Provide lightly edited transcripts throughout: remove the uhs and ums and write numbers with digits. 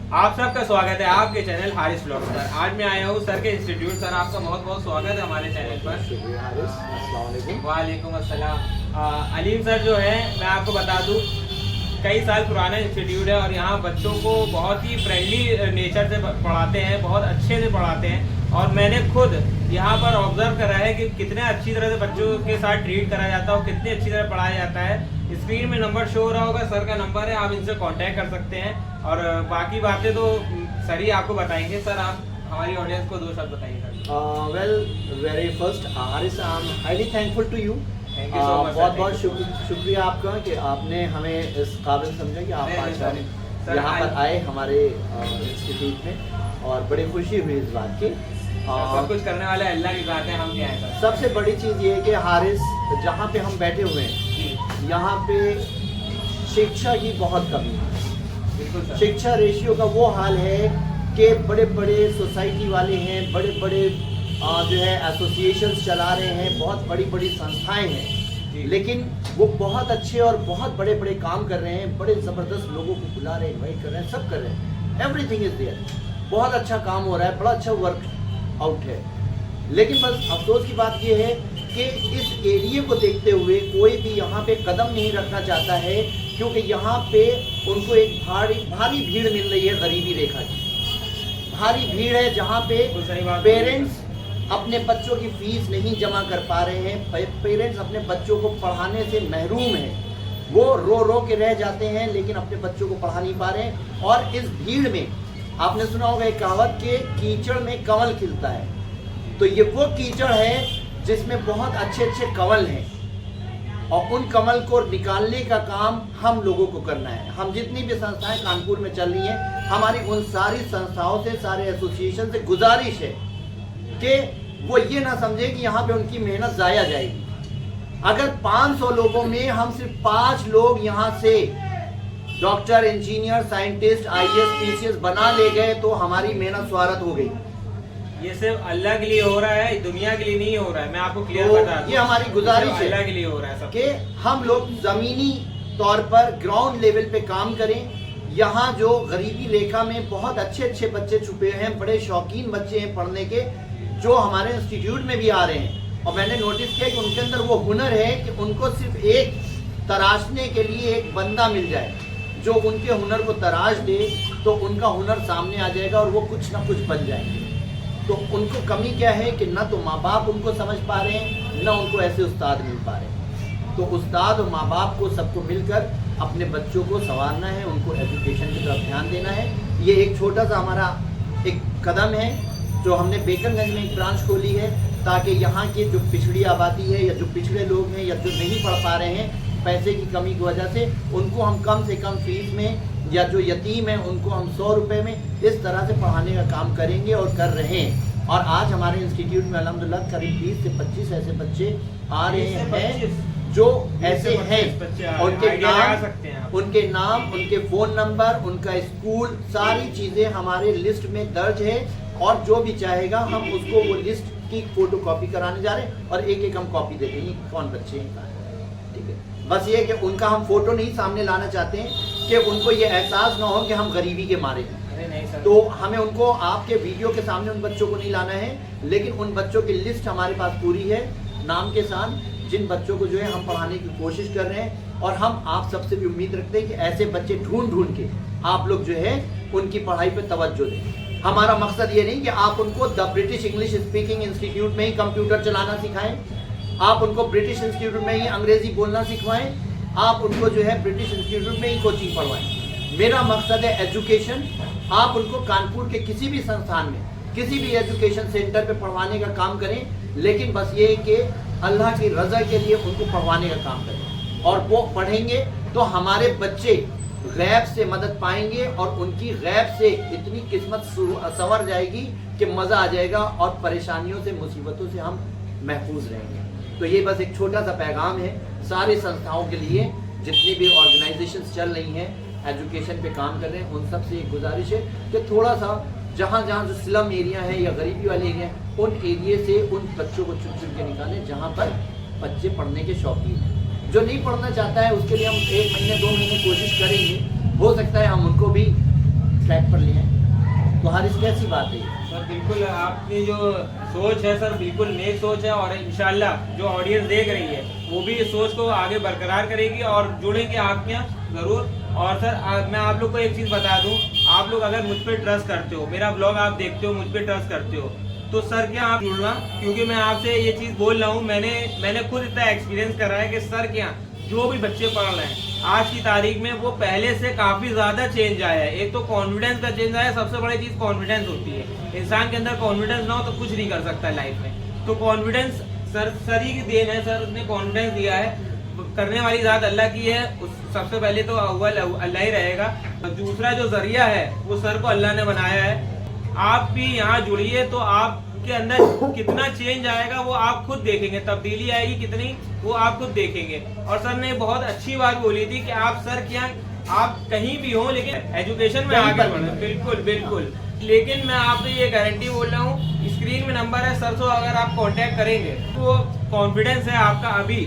आप सबका स्वागत है आपके चैनल हारिस व्लॉग्स पर। आज मैं आया हूँ सर के इंस्टीट्यूट। सर आपका बहुत बहुत स्वागत है हमारे चैनल पर। शुक्रिया हारिस, अस्सलाम वालेकुम। वालेकुम अस्सलाम। अलीम सर जो है, मैं आपको बता दूँ, कई साल पुराना इंस्टीट्यूट है और यहाँ बच्चों को बहुत ही फ्रेंडली नेचर से पढ़ाते हैं, बहुत अच्छे से पढ़ाते हैं। और मैंने खुद यहाँ पर ऑब्जर्व करा है कि कितने अच्छी तरह से बच्चों के साथ ट्रीट करा जाता है और कितनी अच्छी तरह पढ़ाया जाता है। स्क्रीन में नंबर शो हो रहा होगा, सर का नंबर है, आप इनसे कांटेक्ट कर सकते हैं। और बाकी बातें तो सर ही आपको बताएंगे। सर आप हमारी ऑडियंस को दो शब्द बताइए। Well, very first Haris, I am highly thankful to you. Thank you so much. बहुत बहुत शुक्रिया आपका कि आपने हमें इस काबिल समझा कि आप आज यहाँ पर आए हमारे इंस्टीट्यूट में, और बड़ी खुशी हुई इस बात की। सब कुछ करने वाले अल्लाह की बात है, हम क्या है सर। सबसे बड़ी चीज़ ये है कि हारिस, जहाँ पे हम बैठे हुए हैं यहाँ पे शिक्षा की बहुत कमी है। बिल्कुल सर। शिक्षा रेशियो का वो हाल है कि बड़े बड़े सोसाइटी वाले हैं, बड़े बड़े जो है एसोसिएशंस चला रहे हैं, बहुत बड़ी बड़ी संस्थाएं हैं, लेकिन वो बहुत अच्छे और बहुत बड़े बड़े काम कर रहे हैं, बड़े ज़बरदस्त लोगों को बुला रहे हैं, इन्वाइट कर रहे हैं, सब कर रहे हैं, एवरीथिंग इज देयर, बहुत अच्छा काम हो रहा है, बड़ा अच्छा वर्क आउट है। लेकिन बस अफसोस की बात ये है कि इस एरिया को देखते हुए कोई भी यहाँ पे कदम नहीं रखना चाहता है, क्योंकि यहाँ पे उनको एक भारी भीड़ मिल रही है, गरीबी रेखा की भारी भीड़ है, जहाँ पे पेरेंट्स अपने बच्चों की फीस नहीं जमा कर पा रहे हैं, पेरेंट्स अपने बच्चों को पढ़ाने से महरूम हैं, वो रो रो के रह जाते हैं, लेकिन अपने बच्चों को पढ़ा नहीं पा रहे हैं। और इस भीड़ में आपने सुना होगा एक कहावत के कीचड़ में कमल खिलता है, तो ये वो कीचड़ है जिसमें बहुत अच्छे अच्छे कमल हैं, और उन कमल को निकालने का काम हम लोगों को करना है। हम जितनी भी संस्थाएं कानपुर में चल रही हैं, हमारी उन सारी संस्थाओं से, सारे एसोसिएशन से गुजारिश है कि वो ये ना समझे कि यहाँ पे उनकी मेहनत जाया जाएगी। अगर 500 लोगों में हम सिर्फ 5 लोग यहाँ से doctor, engineer, scientist, IAS, PCS बना ले गए तो हमारी मेहनत स्वार्थ हो गई। ये सिर्फ अल्लाह के लिए हो रहा है, दुनिया के लिए नहीं हो रहा है। मैं आपको क्लियर तो बता दूं, ये हमारी गुजारिश है अल्लाह के लिए हो रहा है सब कि हम लोग जमीनी तौर पर ग्राउंड लेवल पे काम करें। यहाँ जो गरीबी रेखा में बहुत अच्छे अच्छे बच्चे छुपे हैं, बड़े शौकीन बच्चे हैं पढ़ने के, जो हमारे इंस्टीट्यूट में भी आ रहे हैं, और मैंने नोटिस किया कि उनके अंदर वो हुनर है कि उनको सिर्फ एक तराशने के लिए एक बंदा मिल जाए जो उनके हुनर को तराश दे, तो उनका हुनर सामने आ जाएगा और वो कुछ ना कुछ बन जाएंगे। तो उनको कमी क्या है कि ना तो माँ बाप उनको समझ पा रहे हैं, ना उनको ऐसे उस्ताद मिल पा रहे हैं। तो उस्ताद और माँ बाप को सबको मिलकर अपने बच्चों को संवारना है, उनको एजुकेशन की तरफ ध्यान देना है। ये एक छोटा सा हमारा एक कदम है जो हमने बेकनगंज में एक ब्रांच खोली है, ताकि यहाँ की जो पिछड़ी आबादी है या जो पिछड़े लोग हैं या जो नहीं पढ़ पा रहे हैं पैसे की कमी की वजह से, उनको हम कम से कम फीस में, या जो यतीम है उनको हम 100 रुपये में इस तरह से पढ़ाने का काम करेंगे और कर रहे हैं। और आज हमारे इंस्टीट्यूट में अल्हम्दुलिल्लाह करीब 20 से 25 ऐसे बच्चे आ रहे हैं जो ऐसे हैं। उनके नाम, उनके फ़ोन नंबर, उनका स्कूल, सारी चीज़ें हमारे लिस्ट में दर्ज है, और जो भी चाहेगा हम उसको वो लिस्ट की फोटो कॉपी कराने जा रहे हैं, और एक एक हम कॉपी दे देंगे कौन बच्चे हैं, ठीक है। बस ये कि उनका हम फोटो नहीं सामने लाना चाहते हैं कि उनको ये एहसास ना हो कि हम गरीबी के मारे हैं। तो हमें उनको आपके वीडियो के सामने उन बच्चों को नहीं लाना है, लेकिन उन बच्चों की लिस्ट हमारे पास पूरी है नाम के साथ, जिन बच्चों को जो है हम पढ़ाने की कोशिश कर रहे हैं। और हम आप सबसे भी उम्मीद रखते हैं कि ऐसे बच्चे ढूंढ ढूंढ के आप लोग जो है उनकी पढ़ाई पे तवज्जो दें। हमारा मकसद ये नहीं कि आप उनको the British English speaking institute में ही कंप्यूटर चलाना सिखाएं, आप उनको ब्रिटिश इंस्टीट्यूट में ही अंग्रेजी बोलना सिखवाएं, आप उनको जो है ब्रिटिश इंस्टीट्यूट में ही कोचिंग पढ़वाएं। मेरा मकसद है एजुकेशन। आप उनको कानपुर के किसी भी संस्थान में, किसी भी एजुकेशन सेंटर पे पढ़वाने का काम करें, लेकिन बस ये कि अल्लाह की रज़ा के लिए उनको पढ़वाने का काम करें, और वो पढ़ेंगे तो हमारे बच्चे गैब से मदद पाएंगे, और उनकी गैब से इतनी किस्मत संवर जाएगी कि मज़ा आ जाएगा, और परेशानियों से, मुसीबतों से हम महफूज रहेंगे। तो ये बस एक छोटा सा पैगाम है सारी संस्थाओं के लिए, जितनी भी ऑर्गेनाइजेशंस चल रही हैं, एजुकेशन पे काम कर रहे हैं, उन सब से एक गुजारिश है कि थोड़ा सा जहाँ जहाँ जो स्लम एरिया है या गरीबी वाले एरिया है, उन एरिया से उन बच्चों को चुन चुन के निकालें जहाँ पर बच्चे पढ़ने के शौकीन हैं। जो नहीं पढ़ना चाहता है उसके लिए हम 1 महीने 2 महीने कोशिश करेंगे, हो सकता है हम उनको भी ट्रैक पर ले आए, तो हर इसकी ऐसी बात है। सर बिल्कुल आपकी जो सोच है सर बिल्कुल नेक सोच है, और इंशाल्लाह जो ऑडियंस देख रही है वो भी इस सोच को आगे बरकरार करेगी और जुड़ेंगे आपके यहाँ ज़रूर। और सर मैं आप लोग को एक चीज़ बता दूं, आप लोग अगर मुझ पर ट्रस्ट करते हो, मेरा ब्लॉग आप देखते हो, मुझ पर ट्रस्ट करते हो, तो सर क्या आप जुड़ना, क्योंकि मैं आपसे ये चीज़ बोल रहा हूँ, मैंने खुद इतना एक्सपीरियंस करा है कि सर क्या जो भी बच्चे पढ़ रहे हैं आज की तारीख में वो पहले से काफ़ी ज़्यादा चेंज आया है। एक तो कॉन्फिडेंस का चेंज आया है, सबसे बड़ी चीज़ कॉन्फिडेंस होती है। इंसान के अंदर कॉन्फिडेंस ना हो तो कुछ नहीं कर सकता लाइफ में। तो कॉन्फिडेंस सर ही की देन है, सर ने कॉन्फिडेंस दिया है, करने वाली ज़ात अल्लाह की है। सबसे पहले तो अव्वल अल्लाह ही रहेगा, दूसरा जो जरिया है वो सर को अल्लाह ने बनाया है। आप भी यहाँ जुड़िए तो आपके अंदर कितना चेंज आएगा वो आप खुद देखेंगे, तब्दीली आएगी कितनी वो आप खुद देखेंगे। और सर ने बहुत अच्छी बात बोली थी कि आप सर क्या आप कहीं भी हो लेकिन एजुकेशन में आगे बढ़े। बिल्कुल बिल्कुल, लेकिन मैं आपसे ये गारंटी बोल रहा हूँ, स्क्रीन में नंबर है सर से अगर आप कांटेक्ट करेंगे तो कॉन्फिडेंस है आपका अभी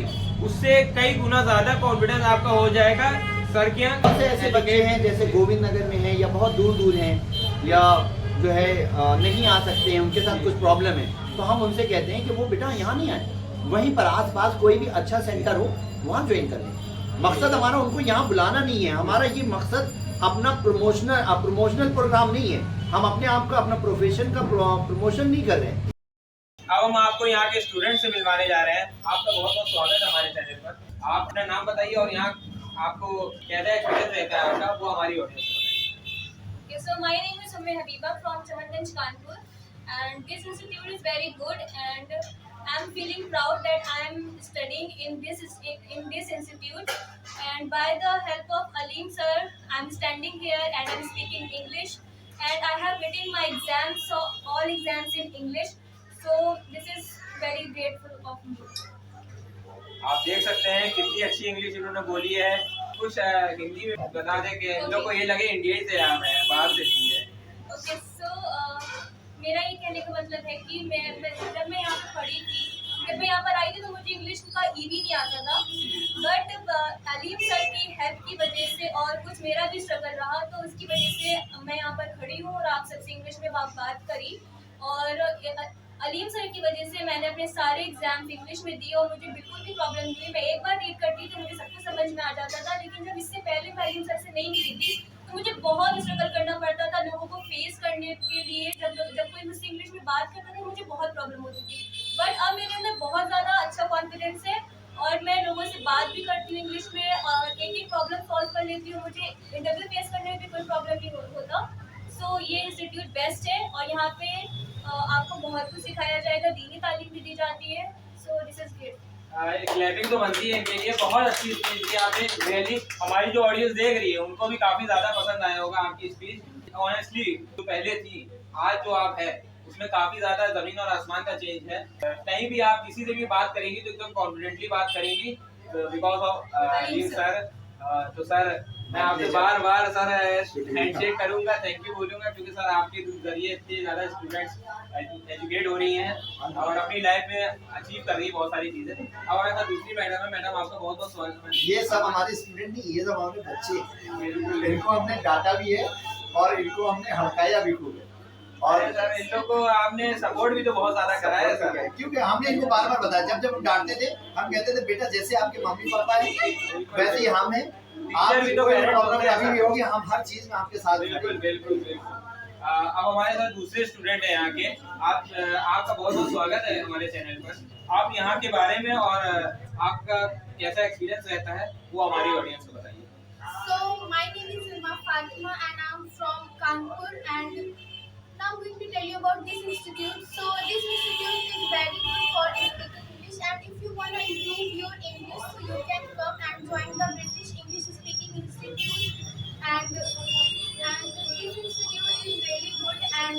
उससे कई गुना ज्यादा कॉन्फिडेंस आपका हो जाएगा। सर क्या ऐसे बच्चे हैं जैसे गोविंद नगर में हैं या बहुत दूर दूर हैं या जो है नहीं आ सकते हैं, उनके साथ कुछ प्रॉब्लम है, तो हम उनसे कहते हैं कि वो बेटा यहाँ नहीं आए, वहीं पर आसपास कोई भी अच्छा सेंटर हो वहाँ ज्वाइन कर लें। मकसद हमारा उनको यहाँ बुलाना नहीं है, हमारा ये मकसद अपना प्रमोशनल प्रोग्राम नहीं है, हम अपने आप का अपना प्रोफेशन का प्रमोशन नहीं कर रहे हैं। अब हम आपको यहाँ के स्टूडेंट से मिलवाने जा रहे हैं। आपका बहुत बहुत स्वागत है हमारे चैनल पर। आप अपना नाम बताइए और यहाँ आपको कैसा एक्सपीरियंस रहता है आपका, वो हमारी ऑडियंस को बताइए। So my name is Umme Habiba from Chamanganj, Kanpur, and this institute is very good, and I'm feeling proud that I'm studying in this institute. And by the help of Aleem sir, I'm standing here and I'm speaking English, and I have written my exams, so all exams in English. So this is very grateful of me. आप देख सकते हैं कितनी अच्छी English इन्होंने बोली है। कुछ हिंदी में बता दें कि इन लोग को ये लगे इंडिया से आया है, बाहर से नहीं है। ओके सो मेरा ये कहने का मतलब है कि जब मैं यहाँ पर पढ़ी थी, जब मैं यहाँ पर आई थी तो मुझे इंग्लिश का ई भी नहीं आता था, बट अलीम सर की हेल्प की वजह से और कुछ मेरा भी स्ट्रगल रहा तो उसकी वजह से मैं यहाँ पर खड़ी हूँ और आप सबसे इंग्लिश में बात करी। और अलीम सर की वजह से मैंने अपने सारे एग्जाम्स इंग्लिश में दिए और मुझे बिल्कुल भी प्रॉब्लम नहीं हुई। मैं एक बार रीड करती थी मुझे सब कुछ समझ में आ जाता था, लेकिन जब इससे पहले मैं अलीम सर से नहीं मिली थी तो मुझे बहुत स्ट्रगल करना पड़ता था लोगों को फेस करने के लिए। जब कोई मुझसे इंग्लिश में बात करता था मुझे बहुत प्रॉब्लम होती थी, बट अब मेरे अंदर बहुत ज़्यादा अच्छा कॉन्फिडेंस है और मैं लोगों से बात भी करती हूँ इंग्लिश में और एक प्रॉब्लम सॉल्व कर लेती हूँ। मुझे इंटरव्यू फेस करने में भी कोई प्रॉब्लम नहीं होता। सो ये इंस्टीट्यूट बेस्ट है और यहाँ पे आपको बहुत कुछ सिखाया जाएगा, दीनी तालीम भी दी जाती है। So this is great. Clapping तो बनती है इनके लिए, बहुत अच्छी स्पीच की आपने। रियली हमारी जो ऑडियंस देख रही है उनको भी काफी ज्यादा पसंद आया होगा आपकी स्पीच। ऑनेस्टली जो पहले थी आज जो आप है उसमें काफी ज्यादा जमीन और आसमान का चेंज है। कहीं भी आप किसी से भी बात करेंगी तो एकदम कॉन्फिडेंटली बात करेंगी बिकॉज ऑफ अलीम सर। तो सर मैं आपसे बार बार सर हैंडशेक करूंगा, थैंक यू बोलूंगा, क्योंकि सर आपके जरिए इतने ज़्यादा स्टूडेंट्स एजुकेट हो रही हैं और अपनी लाइफ में अचीव कर रही है बहुत सारी चीज़ें। अब हमारे साथ दूसरी मैडम है। मैडम आपका बहुत बहुत स्वागत है। ये सब हमारे स्टूडेंट नहीं, ये सब हमारे बच्चे, इनको हमने डांटा भी है और इनको हमने हड़काया भी खूब है। और सर इन लोगों को आपने सपोर्ट भी तो बहुत ज़्यादा करा है सर, क्योंकि हमने इनको बार बार बताया। जब हम डांटते थे हम कहते थे बेटा जैसे आपके मम्मी पापा हैं वैसे ही हम हैं, आप भी तो अभी भी होगी, हम हर चीज में आपके साथ। बिल्कुल बिल्कुल बिल्कुल। अब हमारे साथ दूसरे स्टूडेंट हैं यहाँ के। आपका बहुत बहुत स्वागत है हमारे चैनल पर। आप यहाँ के बारे में और आपका कैसा एक्सपीरियंस रहता है वो हमारी ऑडियंस को बताइए। So my name is Ilma Fatima and I'm from Kanpur, and now I'm going to tell you about this institute. So this institute is very good for speaking English, and if you want to improve your English, so you can come and join the British English Speaking Institute. And this institute is really good, and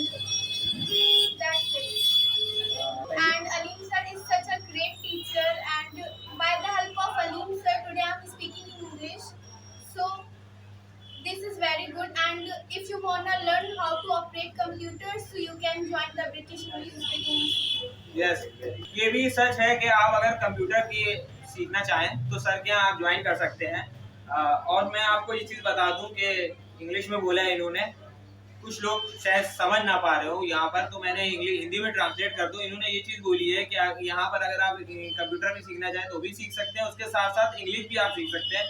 that's it. And Aleem sir is such a great teacher, and by the help of Aleem sir, today I'm speaking in English. So this is very good, and if you wanna learn how to operate computers, so you can join the British English Speaking Institute. Yes, ये भी सच है कि आप अगर computer की सीखना चाहें तो सर के यहाँ आप ज्वाइन कर सकते हैं। और मैं आपको ये चीज़ बता दूं कि इंग्लिश में बोला है इन्होंने कुछ लोग शायद समझ ना पा रहे हो यहाँ पर, तो मैंने हिंदी में ट्रांसलेट कर दूं। इन्होंने ये चीज़ बोली है कि यहाँ पर अगर आप कंप्यूटर में सीखना चाहें तो भी सीख सकते हैं, उसके साथ साथ इंग्लिश भी आप सीख सकते हैं।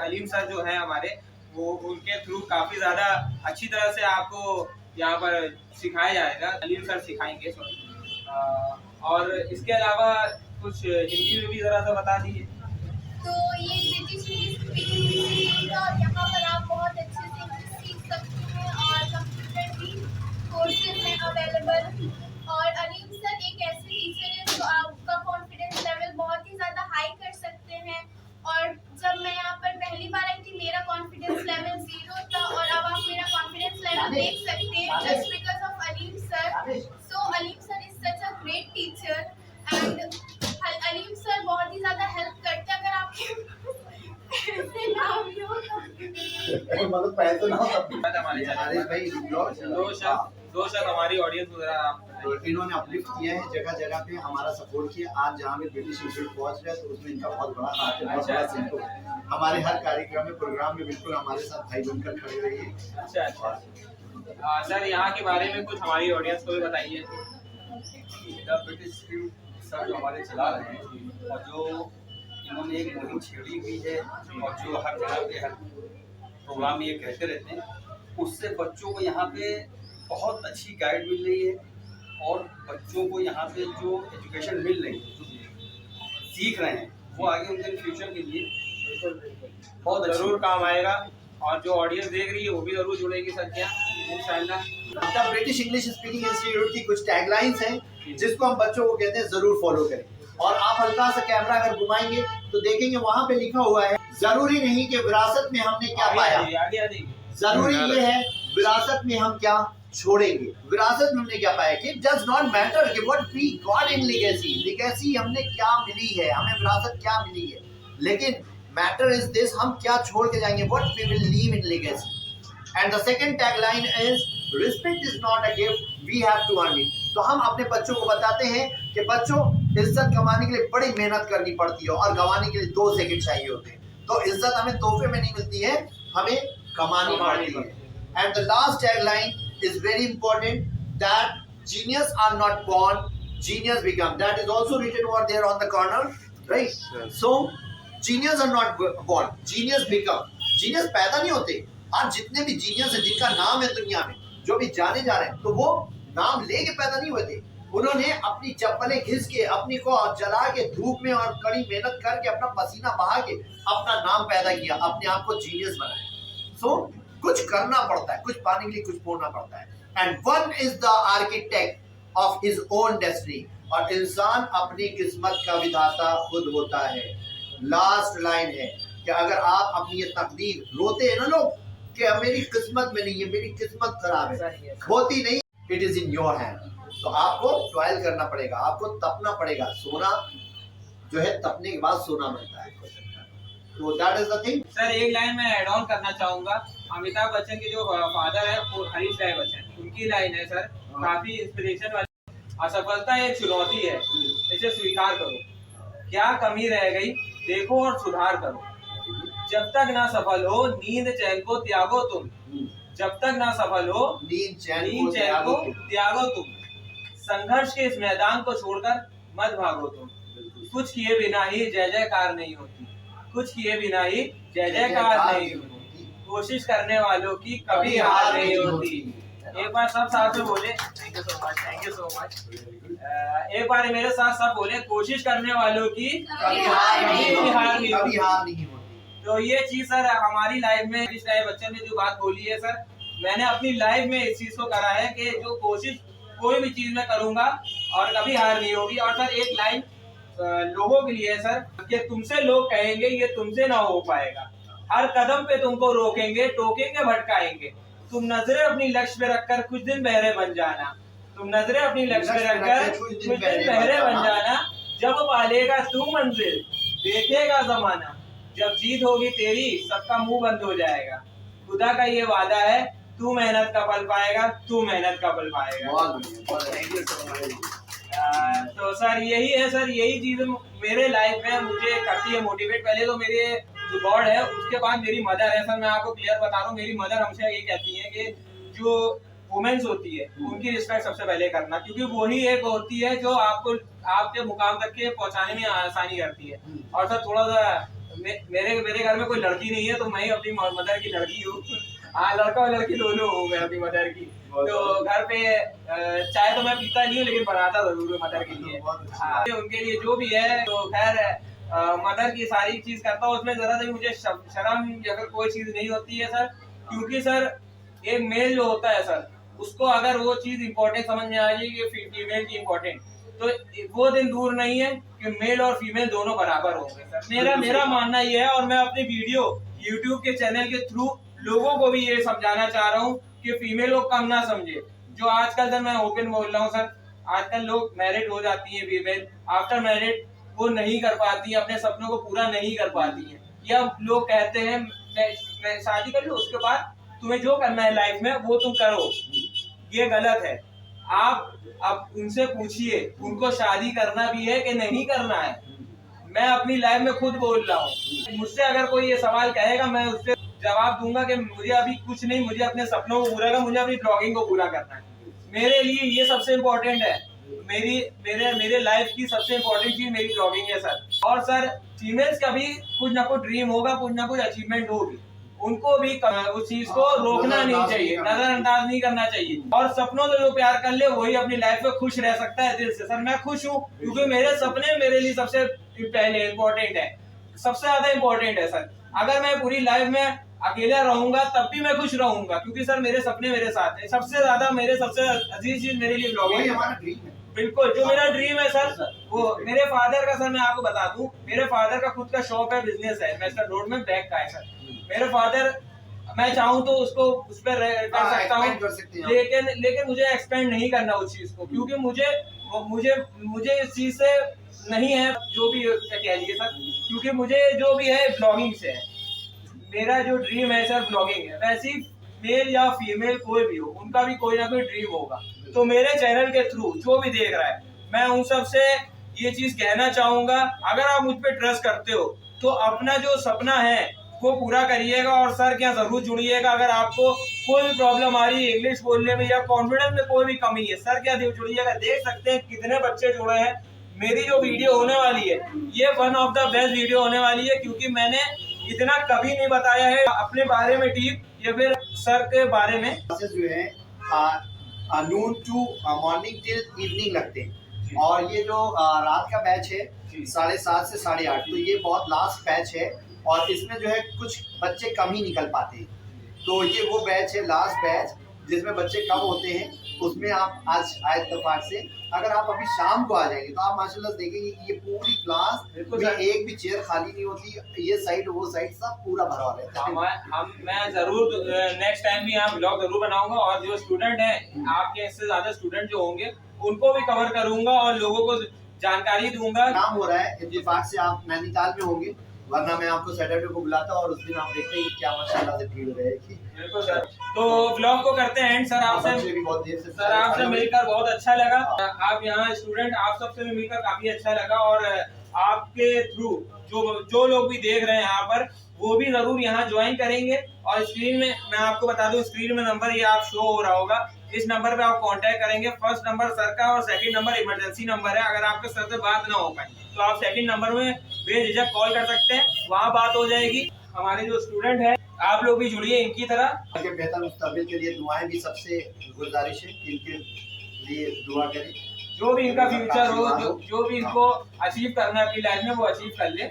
अलीम सर जो है हमारे, वो उनके थ्रू काफ़ी ज़्यादा अच्छी तरह से आपको यहाँ पर सिखाया जाएगा। अलीम सर सिखाएंगे और इसके अलावा कुछ हिंदी में भी ज़रा सा बता दीजिए। तो ये ब्रिटिश इंग्लिश स्पीकिंग और यहाँ पर आप बहुत अच्छे से इंग्लिश सीख सकते हैं और कंप्यूटर भी कोर्सेज में अवेलेबल। और अलीम सर एक ऐसे टीचर है जो आपका कॉन्फिडेंस लेवल बहुत ही ज़्यादा हाई कर सकते हैं। और जब मैं यहाँ पर पहली बार आई थी मेरा कॉन्फिडेंस लेवल 0 था और अब आप मेरा कॉन्फिडेंस लेवल देख सकते हैं just because of Aleem sir. So Aleem sir is such a great teacher and Aleem sir बहुत ही ज़्यादा हेल्प करते हैं। अगर आपके पैसे ना भी हो तो मतलब पैसे ना हो हमारे अरे भाई दो शब्द हमारी ऑडियंस को जरा आप। तो इन्होंने अपलिफ्ट किया है, जगह जगह पे हमारा सपोर्ट किया। आज जहाँ भी ब्रिटिश इंस्टीट्यूट पहुँच रहे हैं तो उसमें इनका बहुत बड़ा हाथ है, बहुत बड़ा सहयोग है। हमारे हर कार्यक्रम में, प्रोग्राम में बिल्कुल हमारे साथ भाई बनकर खड़े रहिए। अच्छा सर, यहाँ के बारे में कुछ हमारी ऑडियंस को भी बताइए। ब्रिटिश इंस्टीट्यूट सर जो हमारे चला रहे हैं और जो इन्होंने एक मुहिम छेड़ी हुई है और जो हर जगह पे हर प्रोग्राम में ये कहते रहते हैं, उससे बच्चों को यहाँ पे बहुत अच्छी गाइड मिल रही है और बच्चों को यहाँ पे जो एजुकेशन मिल रही है, जो सीख रहे हैं, वो आगे उनके फ्यूचर के लिए बहुत जरूर काम आएगा। और जो ऑडियंस देख रही है वो भी जरूर जुड़ेगी सर क्या इंशाल्लाह। ब्रिटिश इंग्लिश स्पीकिंग इंस्टीट्यूट की कुछ टैगलाइंस हैं जिसको हम बच्चों को कहते हैं जरूर फॉलो करें। और आप हल्का सा कैमरा अगर घुमाएंगे तो देखेंगे वहाँ पे लिखा हुआ है, जरूरी नहीं कि विरासत में हमने क्या पाया, जरूरी ये है विरासत में हम क्या छोड़ेंगे। विरासत में हमने क्या पाया कि डज नॉट मैटर कि what we got in legacy, legacy हमने क्या मिली है, हमें विरासत क्या मिली है, लेकिन मैटर इज दिस, हम क्या छोड़ के जाएंगे, what we will leave in legacy. And the second tagline is respect is not a gift, we have to earn it. तो हम अपने बच्चों को बताते हैं कि बच्चों, इज्जत कमाने के लिए बड़ी मेहनत करनी पड़ती है और गंवाने के लिए 2 सेकंड चाहिए होते हैं। तो इज्जत हमें तोहफे में नहीं मिलती है, हमें कमानी पड़ती है। And the last tagline is very important, that genius are not born, genius become. That is also written over there on the corner, right? Yes. So genius are not born, genius become. Genius पैदा नहीं होते। आज जितने भी genius हैं जिनका नाम है दुनिया में, जो भी जाने जा रहे हैं, तो वो नाम लेके पैदा नहीं हुए थे। उन्होंने अपनी चप्पलें घिस के, अपनी को जला के, धूप में और कड़ी मेहनत करके, अपना पसीना बहा के अपना नाम पैदा किया, अपने आप को जीनियस बनाया। So कुछ करना पड़ता है, कुछ पाने के लिए कुछ बोलना पड़ता है। And one is the architect of his own destiny, और इंसान अपनी किस्मत का विधाता खुद होता है। लास्ट लाइन है कि अगर आप अपनी ये तकदीर, रोते हैं ना लोग कि मेरी किस्मत में नहीं है, मेरी किस्मत खराब है, होती नहीं, it is in your hand. तो आपको ट्रायल करना पड़ेगा, आपको तपना पड़ेगा। सोना जो है तपने के बाद सोना मिलता है। तो that is the thing. Sir एक लाइन मैं ऐड ऑन करना चाहूंगा। अमिताभ बच्चन के जो फादर है वो हरीश राय बच्चन, उनकी लाइन है सर, काफी इंस्पिरेशन वाली। असफलता एक चुनौती है, इसे स्वीकार करो, क्या कमी रह गई देखो और सुधार करो। जब तक ना सफल हो नींद चैन को त्यागो तुम, जब तक ना सफल हो नींद चैन को त्यागो तुम। संघर्ष के इस मैदान को छोड़कर मत भागो तुम। कुछ किए बिना ही जय जयकार नहीं होती, कुछ किए बिना ही जय जयकार नहीं होती। कोशिश करने वालों की कभी हार नहीं होती। एक बार सब साथ में बोले, thank you so much, thank you so much. एक बार मेरे साथ सब बोले, कोशिश करने वालों की कभी हार नहीं होती। तो ये चीज सर हमारी लाइफ में हरीश राय बच्चन ने जो बात बोली है सर, मैंने अपनी लाइफ में इस चीज को करा है कि जो कोशिश कोई भी चीज में करूंगा और कभी हार नहीं होगी। और सर एक लाइन लोगों के लिए सर, कि तुमसे लोग कहेंगे ये तुमसे ना हो पाएगा, हर कदम पे तुमको रोकेंगे, टोकेंगे, भटकाएंगे। तुम नजरें अपनी लक्ष्य पे रखकर कुछ दिन बहरे बन जाना, तुम नजरें अपनी लक्ष्य पे रखकर कुछ दिन बहरे बन जाना। जब पालेगा तू मंजिल देखेगा जमाना, जब जीत होगी तेरी सबका मुंह बंद हो जाएगा। खुदा का ये वादा है, तू मेहनत का फल पाएगा, तू मेहनत का फल पाएगा। तो सर यही है सर, यही चीज मेरे लाइफ में मुझे करती है मोटिवेट। पहले तो मेरे जो गॉड है, उसके बाद मेरी मदर है सर। मैं आपको क्लियर बता रहा हूँ, मेरी मदर हमसे ये कहती है कि जो वुमेन्स होती है उनकी रिस्पेक्ट सबसे पहले करना, क्योंकि वही एक होती है जो आपको आपके मुकाम तक के पहुंचाने में आसानी करती है। और सर थोड़ा सा मेरे घर में कोई लड़की नहीं है, तो मैं ही अपनी मदर की लड़की हूँ। हाँ, लड़का और लड़की दोनों हूँ मैं अपनी मदर की। तो घर पे चाय तो मैं पीता नहीं हूँ, लेकिन बनाता जरूर हूँ मदर के लिए। हाँ, उनके लिए जो भी है, तो खैर मदर की सारी चीज करता हूँ, उसमें जरा सा मुझे शर्म या फिर कोई चीज नहीं होती है सर। क्योंकि सर एक मेल जो होता है सर, उसको अगर वो चीज इम्पोर्टेंट समझ में आ जाएगी फीमेल की इम्पोर्टेंट, तो वो दिन दूर नहीं है कि मेल और फीमेल दोनों बराबर होंगे सर। मेरा मानना ये है, और मैं अपनी वीडियो यूट्यूब के चैनल के थ्रू लोगों को भी ये समझाना चाह रहा हूँ कि फीमेल को कम ना समझे। जो आजकल सर मैं ओपन बोल रहा हूँ सर, आजकल लोग मैरिड हो जाती है फीमेल, आफ्टर मैरिड वो नहीं कर पाती है, अपने सपनों को पूरा नहीं कर पाती है, या लोग कहते हैं मैं शादी कर लूँ, उसके बाद तुम्हें जो करना है लाइफ में वो तुम करो। ये गलत है। आप अब उनसे पूछिए उनको शादी करना भी है कि नहीं करना है। मैं अपनी लाइफ में खुद बोल रहा हूँ, मुझसे अगर कोई ये सवाल कहेगा मैं उससे जवाब दूंगा कि मुझे अभी कुछ नहीं, मुझे अपने सपनों को पूरा करना, मुझे अपनी ब्लॉगिंग को पूरा करना है। मेरे लिए ये सबसे इम्पोर्टेंट है। मेरे लाइफ की सबसे इम्पोर्टेंट चीज मेरी ब्लॉगिंग है सर। और सर फीमेल्स का भी कुछ ना कुछ ड्रीम होगा, कुछ ना कुछ अचीवमेंट होगी, उनको भी उस चीज को रोकना नहीं चाहिए, नजरअंदाज नहीं करना चाहिए। और सपनों से जो प्यार कर ले वही अपनी लाइफ में खुश रह सकता है दिल से। सर मैं खुश हूँ, क्योंकि मेरे सपने मेरे लिए सबसे पहले इम्पोर्टेंट है, सबसे ज्यादा इम्पोर्टेंट है सर। अगर मैं पूरी लाइफ में अकेला रहूंगा तब भी मैं खुश रहूंगा, क्योंकि सर मेरे सपने मेरे साथ है। सबसे ज्यादा मेरे सबसे अजीज चीज मेरे लिए ब्लॉगिंग है। बिल्कुल, जो मेरा ड्रीम है सर, वो मेरे फादर का सर मैं आपको बता दूं, मेरे फादर का खुद का शॉप है, बिजनेस है मेस्टर रोड में बैग का है सर। मेरे फादर, मैं चाहूँ तो उसको उस पर कर सकता हूँ, लेकिन मुझे एक्सपेंड नहीं करना उस चीज को, क्योंकि मुझे इस चीज से नहीं है, जो भी कह लीजिए सर, क्योंकि मुझे जो भी है ब्लॉगिंग से है। मेरा जो ड्रीम है सर ब्लॉगिंग है। वैसे मेल या फीमेल कोई भी हो, उनका भी कोई ना कोई ड्रीम होगा। तो मेरे चैनल के थ्रू जो भी देख रहा है, मैं उन सब से ये चीज कहना चाहूंगा, अगर आप मुझ पे ट्रस्ट करते हो तो अपना जो सपना है वो पूरा करिएगा, और सर क्या जरूर जुड़िएगा। अगर आपको कोई भी प्रॉब्लम आ रही है इंग्लिश बोलने में या कॉन्फिडेंस में कोई भी कमी है, सर क्या जुड़िएगा। देख सकते हैं कितने बच्चे जुड़े हैं। मेरी जो वीडियो होने वाली है ये one of the best video होने वाली है, क्योंकि मैंने इतना कभी नहीं बताया है अपने बारे में टीप या फिर सर के बारे में। जो है noon to morning till evening लगते हैं, और ये जो रात का बैच है 7:30 से 8:30, तो ये बहुत लास्ट बैच है, और इसमें जो है कुछ बच्चे कम ही निकल पाते हैं। तो ये वो बैच है, लास्ट बैच, जिसमें बच्चे कम होते हैं। उसमें आप आज आए इत्तेफाक से, अगर आप अभी शाम को आ जाएंगे तो आप माशाल्लाह देखेंगे कि ये पूरी क्लास में एक भी चेयर खाली नहीं होती, ये साइड वो साइड सब पूरा भरा रहता है। मैं जरूर नेक्स्ट टाइम भी यहाँ ब्लॉग जरूर बनाऊंगा, और जो स्टूडेंट हैं आपके इससे ज्यादा स्टूडेंट जो होंगे उनको भी कवर करूंगा और लोगों को जानकारी दूंगा। काम हो रहा है इत्तेफाक से आप नैनीताल में होंगे, वरना मैं आपको सैटरडे को बुलाता, और उस दिन आप देखते हैं क्या माशाल्लाह से भीड़ रहेगी। बिल्कुल सर। तो ब्लॉग को करते हैं एंड। सर आपसे भी बहुत देर से सर आपसे मिलकर बहुत अच्छा लगा। आप यहाँ स्टूडेंट, आप सबसे भी मिलकर काफी अच्छा लगा, और आपके थ्रू जो लोग भी देख रहे हैं यहाँ पर, वो भी जरूर यहाँ ज्वाइन करेंगे। और स्क्रीन में मैं आपको बता दूं, स्क्रीन में नंबर ये आप शो हो रहा होगा, इस नंबर पे आप कांटेक्ट करेंगे। फर्स्ट नंबर सर का और सेकंड नंबर इमरजेंसी नंबर है। अगर आपके सर से बात ना हो पाए तो आप सेकंड नंबर में बेझिझक कॉल कर सकते हैं, वहाँ बात हो जाएगी। हमारे जो स्टूडेंट है आप लोग भी जुड़िए इनकी तरह। बेहतर मुस्तकबिल के लिए दुआएं भी सबसे गुजारिश है, इनके लिए दुआ करें, जो भी इनका फ्यूचर हो, जो भी इनको अचीव करना है अपनी लाइफ में वो अचीव कर ले।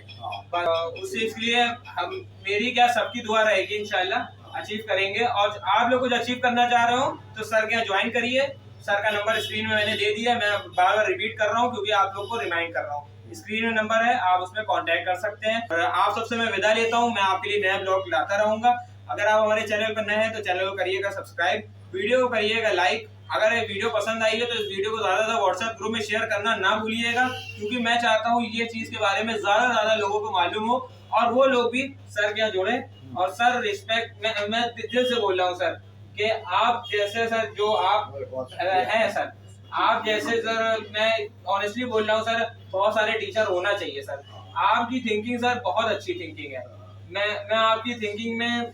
उससे इसलिए हम मेरी क्या सबकी दुआ रहेगी, इंशाल्लाह अचीव करेंगे। और आप लोग कुछ अचीव करना चाह रहे हो तो सर के यहाँ ज्वाइन करिए। सर का नंबर स्क्रीन में मैंने दे दिया, मैं बार बार रिपीट कर रहा हूँ क्योंकि आप लोग को रिमाइंड कर रहा हूँ। स्क्रीन में नंबर है, आप उसमें कांटेक्ट कर सकते हैं। और आप सबसे मैं विदा लेता हूँ, मैं आपके लिए नया ब्लॉग लाता रहूंगा। अगर आप हमारे चैनल पर नए हैं तो चैनल को करिएगा सब्सक्राइब, वीडियो को करिएगा लाइक। अगर ये वीडियो पसंद आई है तो इस वीडियो को ज्यादा व्हाट्सएप ग्रुप में शेयर करना ना भूलिएगा, क्योंकि मैं चाहता हूँ ये चीज के बारे में ज्यादा लोगों को मालूम हो और वो लोग भी सर के यहाँ जुड़े। और सर रिस्पेक्ट, मैं दिल से बोल रहा हूँ सर कि आप जैसे सर जो आप हैं सर, आप जैसे सर, मैं ऑनेस्टली बोल रहा हूँ सर, बहुत सारे टीचर होना चाहिए सर। आपकी थिंकिंग सर बहुत अच्छी थिंकिंग है। मैं आपकी थिंकिंग में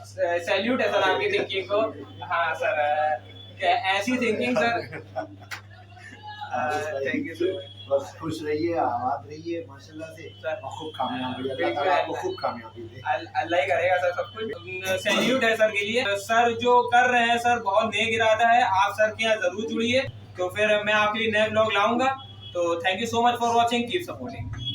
सैल्यूट है सर, आपकी थिंकिंग को। हाँ सर, ऐसी thinking sir. Thank you sir. बस खुश रहिए, आबाद रहिए माशाल्लाह से, और खूब कामयाबी, अल्लाह ताला आपको खूब कामयाबी दे। अल्लाह ही करेगा सर सब कुछ। सैल्यूट है सर के लिए। सर जो कर रहे हैं सर बहुत नेक इरादा है, आप सर के यहाँ जरूर जुड़िए, तो फिर मैं आपके लिए नए ब्लॉग लाऊंगा। तो thank you so much for watching, keep supporting.